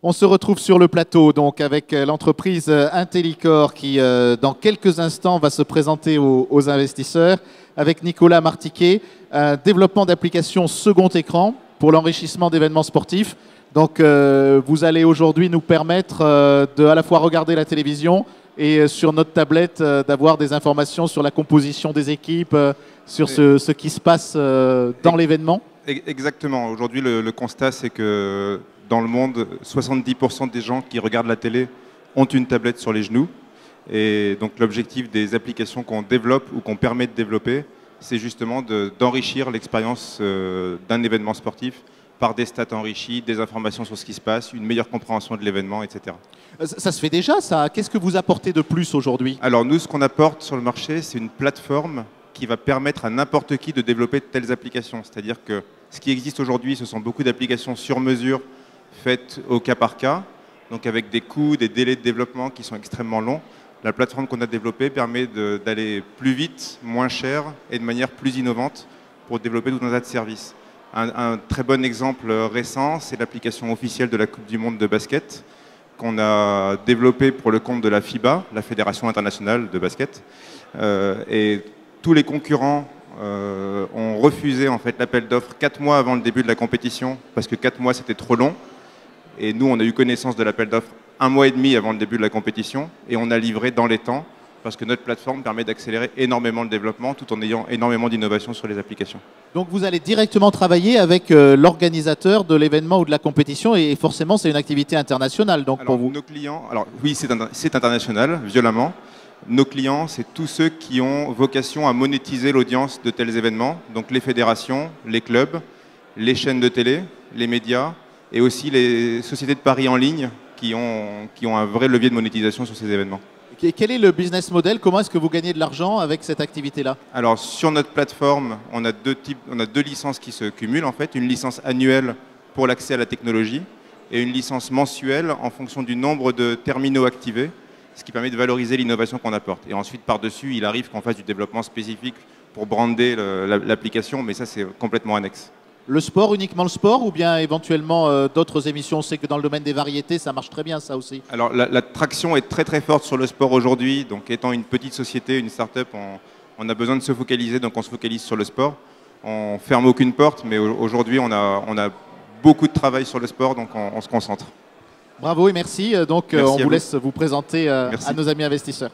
On se retrouve sur le plateau donc avec l'entreprise Intellicor qui dans quelques instants va se présenter aux investisseurs avec Nicolas Martiquet, un développement d'applications second écran pour l'enrichissement d'événements sportifs. Donc vous allez aujourd'hui nous permettre de à la fois regarder la télévision et sur notre tablette d'avoir des informations sur la composition des équipes, sur ce qui se passe dans l'événement. Exactement. Aujourd'hui, le constat, c'est que dans le monde, 70% des gens qui regardent la télé ont une tablette sur les genoux. Et donc l'objectif des applications qu'on développe ou qu'on permet de développer, c'est justement d'enrichir l'expérience d'un événement sportif par des stats enrichies, des informations sur ce qui se passe, une meilleure compréhension de l'événement, etc. Ça se fait déjà, ça. Qu'est-ce que vous apportez de plus aujourd'hui? Alors nous, ce qu'on apporte sur le marché, c'est une plateforme qui va permettre à n'importe qui de développer de telles applications. C'est-à-dire que ce qui existe aujourd'hui, ce sont beaucoup d'applications sur mesure faites au cas par cas, donc avec des coûts, des délais de développement qui sont extrêmement longs. La plateforme qu'on a développée permet d'aller plus vite, moins cher et de manière plus innovante pour développer tout un tas de services. Un très bon exemple récent, c'est l'application officielle de la Coupe du Monde de basket qu'on a développée pour le compte de la FIBA, la Fédération internationale de basket. Et tous les concurrents ont refusé en fait, l'appel d'offres 4 mois avant le début de la compétition parce que 4 mois c'était trop long. Et nous, on a eu connaissance de l'appel d'offres 1 mois et demi avant le début de la compétition et on a livré dans les temps parce que notre plateforme permet d'accélérer énormément le développement tout en ayant énormément d'innovation sur les applications. Donc vous allez directement travailler avec l'organisateur de l'événement ou de la compétition et forcément c'est une activité internationale donc pour vous. Nos clients, alors oui c'est international, violemment. Nos clients c'est tous ceux qui ont vocation à monétiser l'audience de tels événements, donc les fédérations, les clubs, les chaînes de télé, les médias et aussi les sociétés de paris en ligne qui ont un vrai levier de monétisation sur ces événements. Quel est le business model? Comment est-ce que vous gagnez de l'argent avec cette activité-là? Alors sur notre plateforme, on a deux licences qui se cumulent en fait. Une licence annuelle pour l'accès à la technologie et une licence mensuelle en fonction du nombre de terminaux activés, ce qui permet de valoriser l'innovation qu'on apporte. Et ensuite par-dessus, il arrive qu'on fasse du développement spécifique pour brander l'application, mais ça c'est complètement annexe. Le sport, uniquement le sport ou bien éventuellement d'autres émissions? On sait que dans le domaine des variétés, ça marche très bien ça aussi. Alors la traction est très très forte sur le sport aujourd'hui. Donc étant une petite société, une start-up, on a besoin de se focaliser, donc on se focalise sur le sport. On ferme aucune porte, mais aujourd'hui on a beaucoup de travail sur le sport, donc on se concentre. Bravo et merci. Donc merci on vous laisse vous présenter à nos amis investisseurs.